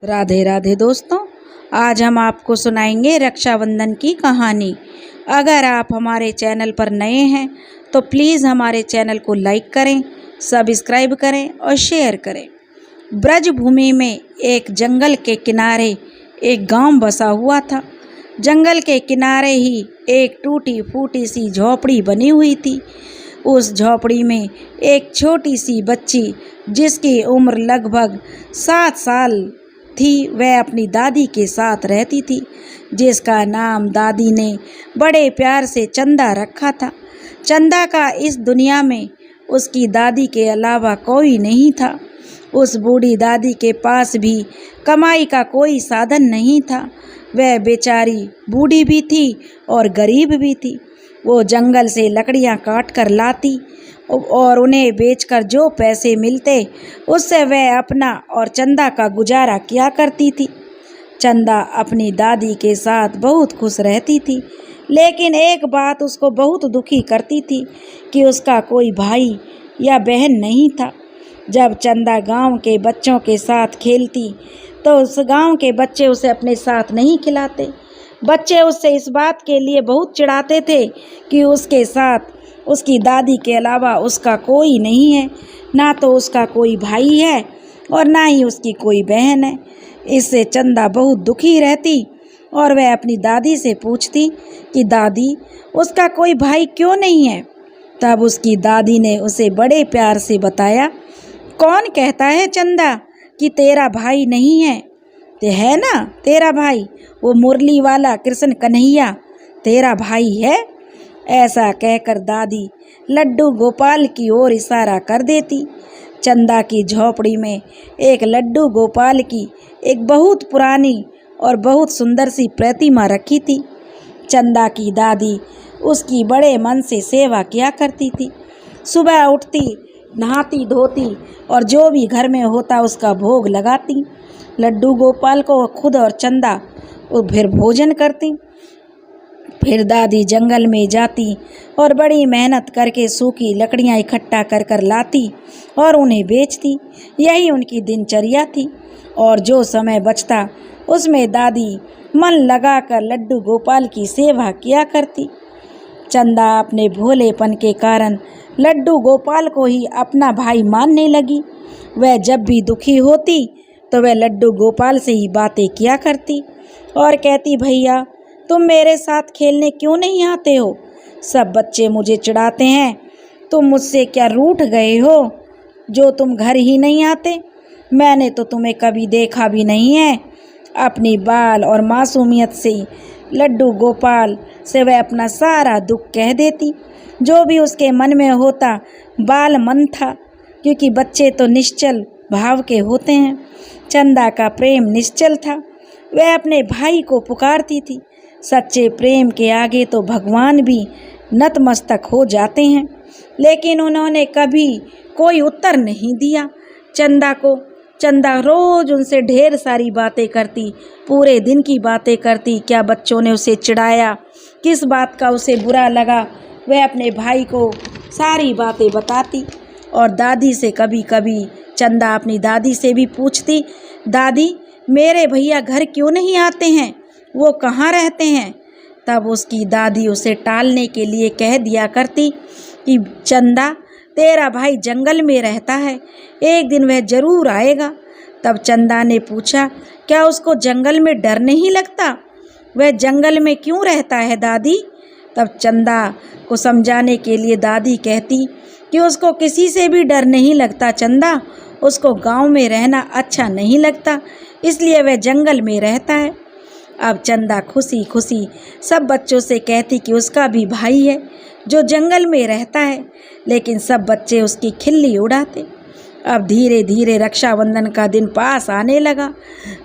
राधे राधे दोस्तों, आज हम आपको सुनाएंगे रक्षाबंधन की कहानी। अगर आप हमारे चैनल पर नए हैं तो प्लीज़ हमारे चैनल को लाइक करें, सब्सक्राइब करें और शेयर करें। ब्रज भूमि में एक जंगल के किनारे एक गांव बसा हुआ था। जंगल के किनारे ही एक टूटी फूटी सी झोपड़ी बनी हुई थी। उस झोपड़ी में एक छोटी सी बच्ची जिसकी उम्र लगभग 7 साल थी, वह अपनी दादी के साथ रहती थी, जिसका नाम दादी ने बड़े प्यार से चंदा रखा था। चंदा का इस दुनिया में उसकी दादी के अलावा कोई नहीं था। उस बूढ़ी दादी के पास भी कमाई का कोई साधन नहीं था। वह बेचारी बूढ़ी भी थी और गरीब भी थी। वो जंगल से लकड़ियां काट कर लाती और उन्हें बेचकर जो पैसे मिलते उससे वह अपना और चंदा का गुजारा किया करती थी। चंदा अपनी दादी के साथ बहुत खुश रहती थी, लेकिन एक बात उसको बहुत दुखी करती थी कि उसका कोई भाई या बहन नहीं था। जब चंदा गांव के बच्चों के साथ खेलती तो उस गांव के बच्चे उसे अपने साथ नहीं खिलाते। बच्चे उससे इस बात के लिए बहुत चिढ़ाते थे कि उसके साथ उसकी दादी के अलावा उसका कोई नहीं है, ना तो उसका कोई भाई है और ना ही उसकी कोई बहन है। इससे चंदा बहुत दुखी रहती और वह अपनी दादी से पूछती कि दादी, उसका कोई भाई क्यों नहीं है। तब उसकी दादी ने उसे बड़े प्यार से बताया, कौन कहता है चंदा कि तेरा भाई नहीं है? ते है ना तेरा भाई, वो मुरली वाला कृष्ण कन्हैया तेरा भाई है। ऐसा कहकर दादी लड्डू गोपाल की ओर इशारा कर देती। चंदा की झोपड़ी में एक लड्डू गोपाल की एक बहुत पुरानी और बहुत सुंदर सी प्रतिमा रखी थी। चंदा की दादी उसकी बड़े मन से सेवा किया करती थी। सुबह उठती, नहाती धोती और जो भी घर में होता उसका भोग लगाती। लड्डू गोपाल को खुद और चंदा फिर भोजन करती। फिर दादी जंगल में जाती और बड़ी मेहनत करके सूखी लकड़ियां इकट्ठा कर कर लाती और उन्हें बेचती। यही उनकी दिनचर्या थी और जो समय बचता उसमें दादी मन लगाकर लड्डू गोपाल की सेवा किया करती। चंदा अपने भोलेपन के कारण लड्डू गोपाल को ही अपना भाई मानने लगी। वह जब भी दुखी होती तो वह लड्डू गोपाल से ही बातें किया करती और कहती, भैया तुम मेरे साथ खेलने क्यों नहीं आते हो? सब बच्चे मुझे चिढ़ाते हैं, तुम मुझसे क्या रूठ गए हो जो तुम घर ही नहीं आते? मैंने तो तुम्हें कभी देखा भी नहीं है। अपनी बाल और मासूमियत से लड्डू गोपाल से वह अपना सारा दुख कह देती। जो भी उसके मन में होता बाल मन था, क्योंकि बच्चे तो निश्चल भाव के होते हैं। चंदा का प्रेम निश्चल था। वह अपने भाई को पुकारती थी। सच्चे प्रेम के आगे तो भगवान भी नतमस्तक हो जाते हैं, लेकिन उन्होंने कभी कोई उत्तर नहीं दिया चंदा को। चंदा रोज उनसे ढेर सारी बातें करती, पूरे दिन की बातें करती। क्या बच्चों ने उसे चिढ़ाया, किस बात का उसे बुरा लगा, वह अपने भाई को सारी बातें बताती। और दादी से कभी कभी चंदा अपनी दादी से भी पूछती, दादी मेरे भैया घर क्यों नहीं आते हैं, वो कहाँ रहते हैं? तब उसकी दादी उसे टालने के लिए कह दिया करती कि चंदा तेरा भाई जंगल में रहता है, एक दिन वह जरूर आएगा। तब चंदा ने पूछा, क्या उसको जंगल में डर नहीं लगता? वह जंगल में क्यों रहता है दादी? तब चंदा को समझाने के लिए दादी कहती कि उसको किसी से भी डर नहीं लगता चंदा, उसको गांव में रहना अच्छा नहीं लगता, इसलिए वह जंगल में रहता है। अब चंदा खुशी खुशी सब बच्चों से कहती कि उसका भी भाई है जो जंगल में रहता है, लेकिन सब बच्चे उसकी खिल्ली उड़ाते। अब धीरे धीरे रक्षाबंधन का दिन पास आने लगा।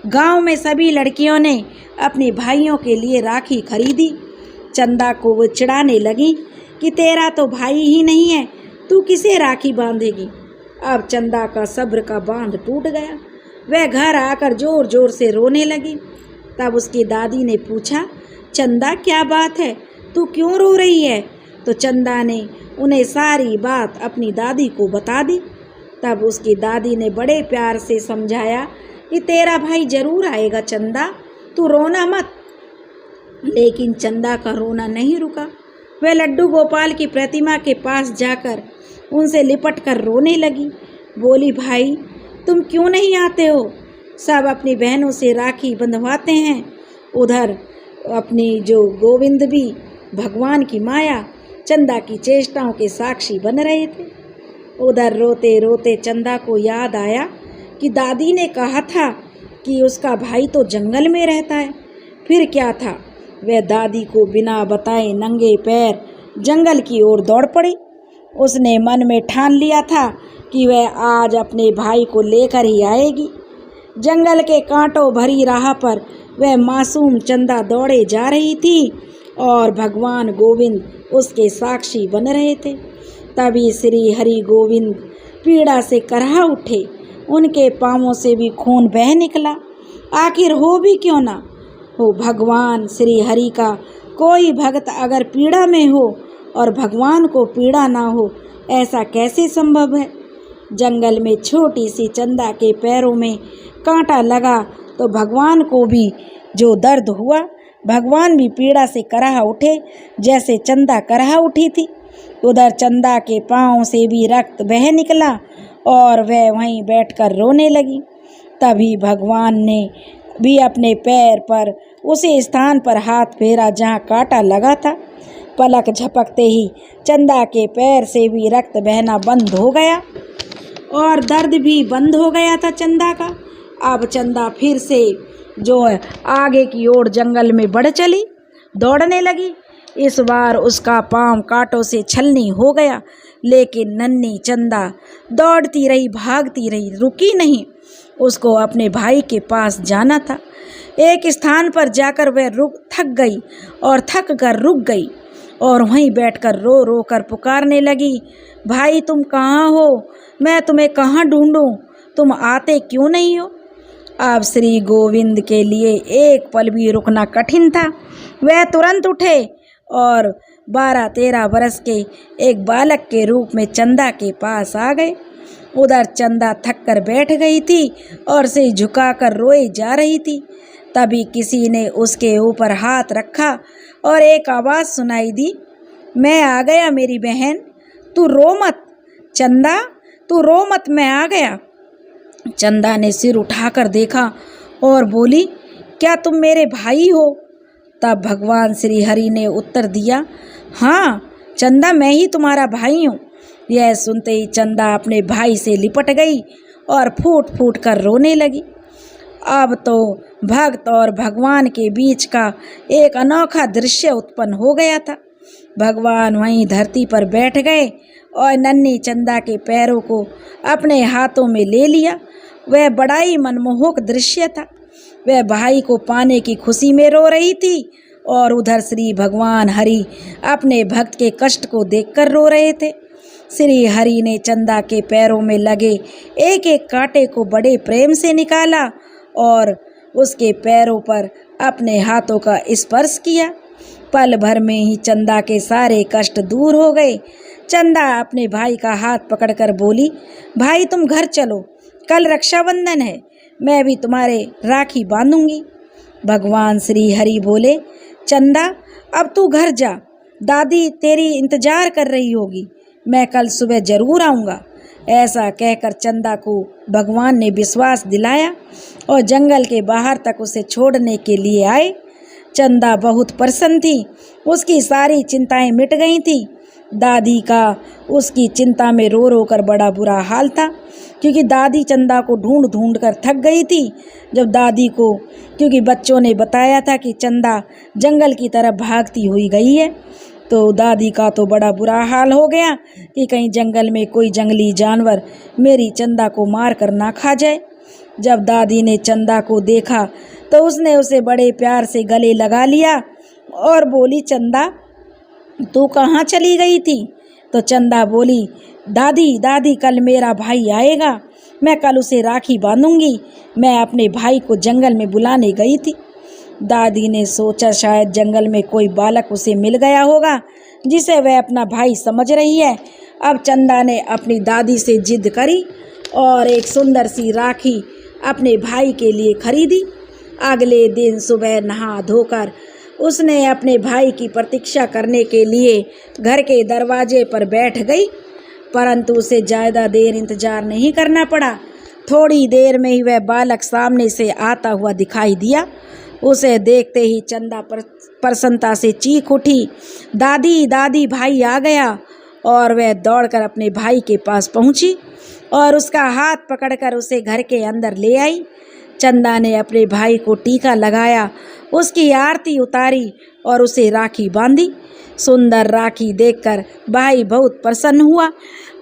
गांव में सभी लड़कियों ने अपने भाइयों के लिए राखी खरीदी। चंदा को वो चिढ़ाने लगी कि तेरा तो भाई ही नहीं है, तू किसे राखी बांधेगी। अब चंदा का सब्र का बांध टूट गया। वह घर आकर जोर जोर से रोने लगी। तब उसकी दादी ने पूछा, चंदा क्या बात है, तू क्यों रो रही है? तो चंदा ने उन्हें सारी बात अपनी दादी को बता दी। तब उसकी दादी ने बड़े प्यार से समझाया कि तेरा भाई जरूर आएगा चंदा, तू रोना मत। लेकिन चंदा का रोना नहीं रुका। वह लड्डू गोपाल की प्रतिमा के पास जाकर उनसे लिपट कर रोने लगी। बोली, भाई तुम क्यों नहीं आते हो? सब अपनी बहनों से राखी बंधवाते हैं, उधर अपनी जो गोविंद भी भगवान की माया चंदा की चेष्टाओं के साक्षी बन रहे थे। उधर रोते रोते चंदा को याद आया कि दादी ने कहा था कि उसका भाई तो जंगल में रहता है। फिर क्या था, वह दादी को बिना बताए नंगे पैर जंगल की ओर दौड़ पड़ी। उसने मन में ठान लिया था कि वह आज अपने भाई को लेकर ही आएगी। जंगल के कांटों भरी राह पर वह मासूम चंदा दौड़े जा रही थी और भगवान गोविंद उसके साक्षी बन रहे थे। तभी श्री हरि गोविंद पीड़ा से करहा उठे। उनके पांवों से भी खून बह निकला। आखिर हो भी क्यों ना हो, भगवान श्री हरि का कोई भक्त अगर पीड़ा में हो और भगवान को पीड़ा ना हो, ऐसा कैसे संभव है? जंगल में छोटी सी चंदा के पैरों में कांटा लगा तो भगवान को भी जो दर्द हुआ, भगवान भी पीड़ा से करहा उठे जैसे चंदा करहा उठी थी। उधर चंदा के पांव से भी रक्त बह निकला और वह वहीं बैठकर रोने लगी। तभी भगवान ने भी अपने पैर पर उसी स्थान पर हाथ फेरा जहाँ कांटा लगा था। पलक झपकते ही चंदा के पैर से भी रक्त बहना बंद हो गया और दर्द भी बंद हो गया था चंदा का। अब चंदा फिर से जो है आगे की ओर जंगल में बढ़ चली, दौड़ने लगी। इस बार उसका पांव कांटों से छलनी हो गया, लेकिन नन्ही चंदा दौड़ती रही, भागती रही, रुकी नहीं। उसको अपने भाई के पास जाना था। एक स्थान पर जाकर वह थक गई और थक कर रुक गई और वहीं बैठकर रो रो कर पुकारने लगी, भाई तुम कहाँ हो? मैं तुम्हें कहाँ ढूंढूं? तुम आते क्यों नहीं हो? अब श्री गोविंद के लिए एक पल भी रुकना कठिन था। वह तुरंत उठे और 12-13 बरस के एक बालक के रूप में चंदा के पास आ गए। उधर चंदा थक कर बैठ गई थी और सिर झुकाकर रोई जा रही थी। तभी किसी ने उसके ऊपर हाथ रखा और एक आवाज़ सुनाई दी, मैं आ गया मेरी बहन, तू रो मत। चंदा तू रो मत, मैं आ गया। चंदा ने सिर उठाकर देखा और बोली, क्या तुम मेरे भाई हो? तब भगवान श्री हरि ने उत्तर दिया, हाँ चंदा, मैं ही तुम्हारा भाई हूँ। यह सुनते ही चंदा अपने भाई से लिपट गई और फूट फूट कर रोने लगी। अब तो भक्त और भगवान के बीच का एक अनोखा दृश्य उत्पन्न हो गया था। भगवान वहीं धरती पर बैठ गए और नन्ही चंदा के पैरों को अपने हाथों में ले लिया। वह बड़ा ही मनमोहक दृश्य था। वह भाई को पाने की खुशी में रो रही थी और उधर श्री भगवान हरि अपने भक्त के कष्ट को देखकर रो रहे थे। श्री हरि ने चंदा के पैरों में लगे एक एक कांटे को बड़े प्रेम से निकाला और उसके पैरों पर अपने हाथों का स्पर्श किया। पल भर में ही चंदा के सारे कष्ट दूर हो गए। चंदा अपने भाई का हाथ पकड़कर बोली, भाई तुम घर चलो, कल रक्षाबंधन है, मैं भी तुम्हारे राखी बांधूंगी। भगवान श्री हरि बोले, चंदा अब तू घर जा, दादी तेरी इंतजार कर रही होगी, मैं कल सुबह जरूर आऊँगा। ऐसा कहकर चंदा को भगवान ने विश्वास दिलाया और जंगल के बाहर तक उसे छोड़ने के लिए आए। चंदा बहुत प्रसन्न थी, उसकी सारी चिंताएं मिट गई थी। दादी का उसकी चिंता में रो रो कर बड़ा बुरा हाल था, क्योंकि दादी चंदा को ढूंढ ढूंढ कर थक गई थी। जब दादी को, क्योंकि बच्चों ने बताया था कि चंदा जंगल की तरफ भागती हुई गई है, तो दादी का तो बड़ा बुरा हाल हो गया कि कहीं जंगल में कोई जंगली जानवर मेरी चंदा को मार कर ना खा जाए। जब दादी ने चंदा को देखा तो उसने उसे बड़े प्यार से गले लगा लिया और बोली, चंदा तू कहाँ चली गई थी? तो चंदा बोली, दादी कल मेरा भाई आएगा, मैं कल उसे राखी बांधूंगी, मैं अपने भाई को जंगल में बुलाने गई थी। दादी ने सोचा शायद जंगल में कोई बालक उसे मिल गया होगा जिसे वह अपना भाई समझ रही है। अब चंदा ने अपनी दादी से जिद करी और एक सुंदर सी राखी अपने भाई के लिए खरीदी। अगले दिन सुबह नहा धोकर उसने अपने भाई की प्रतीक्षा करने के लिए घर के दरवाजे पर बैठ गई, परंतु उसे ज़्यादा देर इंतजार नहीं करना पड़ा। थोड़ी देर में ही वह बालक सामने से आता हुआ दिखाई दिया। उसे देखते ही चंदा प्रसन्नता से चीख उठी, दादी दादी, भाई आ गया। और वह दौड़कर अपने भाई के पास पहुंची और उसका हाथ पकड़कर उसे घर के अंदर ले आई। चंदा ने अपने भाई को टीका लगाया, उसकी आरती उतारी और उसे राखी बांधी। सुंदर राखी देखकर भाई बहुत प्रसन्न हुआ।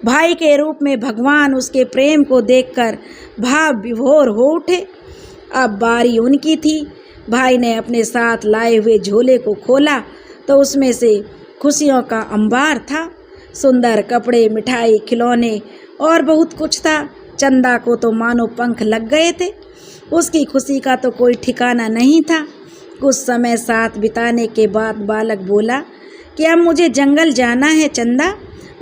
भाई के रूप में भगवान उसके प्रेम को देखकर भाव विभोर हो उठे। अब बारी उनकी थी। भाई ने अपने साथ लाए हुए झोले को खोला तो उसमें से खुशियों का अंबार था। सुंदर कपड़े, मिठाई, खिलौने और बहुत कुछ था। चंदा को तो मानो पंख लग गए थे। उसकी खुशी का तो कोई ठिकाना नहीं था। कुछ समय साथ बिताने के बाद बालक बोला कि अब मुझे जंगल जाना है चंदा,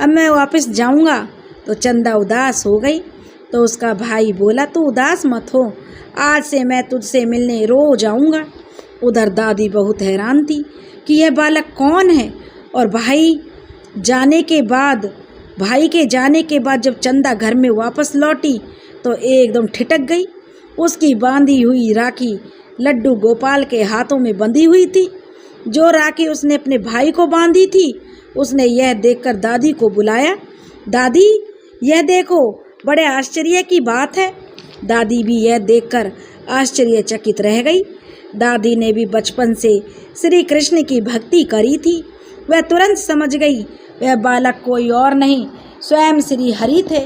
अब मैं वापस जाऊंगा। तो चंदा उदास हो गई। तो उसका भाई बोला, तू उदास मत हो, आज से मैं तुझसे मिलने रोज आऊँगा। उधर दादी बहुत हैरान थी कि यह बालक कौन है। और भाई के जाने के बाद जब चंदा घर में वापस लौटी तो एकदम ठिठक गई। उसकी बांधी हुई राखी लड्डू गोपाल के हाथों में बंधी हुई थी। जो राखी उसने अपने भाई को बांधी थी, उसने यह देखकर दादी को बुलाया, दादी यह देखो, बड़े आश्चर्य की बात है। दादी भी यह देखकर आश्चर्यचकित रह गई। दादी ने भी बचपन से श्री कृष्ण की भक्ति करी थी। वह तुरंत समझ गई वह बालक कोई और नहीं, स्वयं श्री हरि थे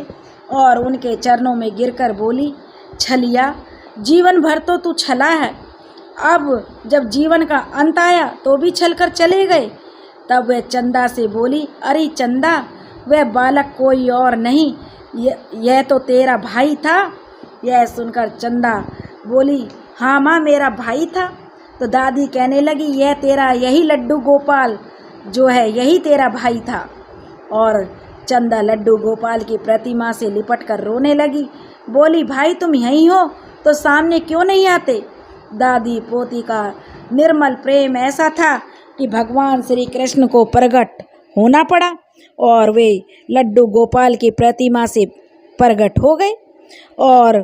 और उनके चरणों में गिरकर बोली, छलिया, जीवन भर तो तू छला है, अब जब जीवन का अंत आया तो भी छल कर चले गए। तब वह चंदा से बोली, अरे चंदा, वह बालक कोई और नहीं, यह तो तेरा भाई था। यह सुनकर चंदा बोली, हाँ माँ, मेरा भाई था। तो दादी कहने लगी, यह तेरा यही लड्डू गोपाल जो है, यही तेरा भाई था। और चंदा लड्डू गोपाल की प्रतिमा से लिपट कर रोने लगी। बोली, भाई तुम यहीं हो तो सामने क्यों नहीं आते। दादी पोती का निर्मल प्रेम ऐसा था कि भगवान श्री कृष्ण को प्रकट होना पड़ा और वे लड्डू गोपाल की प्रतिमा से प्रकट हो गए और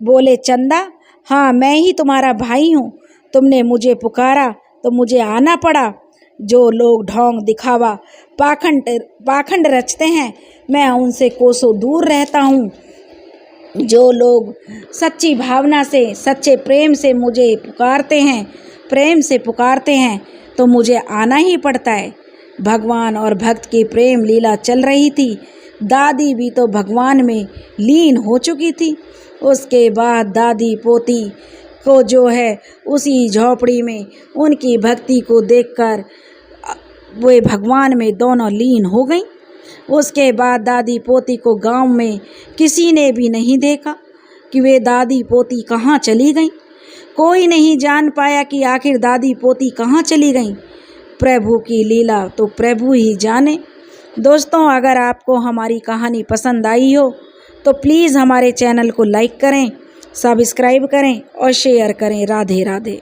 बोले, चंदा, हाँ मैं ही तुम्हारा भाई हूँ, तुमने मुझे पुकारा तो मुझे आना पड़ा। जो लोग ढोंग दिखावा पाखंड रचते हैं, मैं उनसे कोसों दूर रहता हूँ। जो लोग सच्ची भावना से, सच्चे प्रेम से मुझे पुकारते हैं तो मुझे आना ही पड़ता है। भगवान और भक्त की प्रेम लीला चल रही थी। दादी भी तो भगवान में लीन हो चुकी थी। उसके बाद दादी पोती को जो है उसी झोपड़ी में उनकी भक्ति को देखकर वे भगवान में दोनों लीन हो गईं। उसके बाद दादी पोती को गांव में किसी ने भी नहीं देखा कि वे दादी पोती कहाँ चली गईं। कोई नहीं जान पाया कि आखिर दादी पोती कहाँ चली गईं। प्रभु की लीला तो प्रभु ही जाने। दोस्तों, अगर आपको हमारी कहानी पसंद आई हो तो प्लीज़ हमारे चैनल को लाइक करें, सब्सक्राइब करें और शेयर करें। राधे राधे।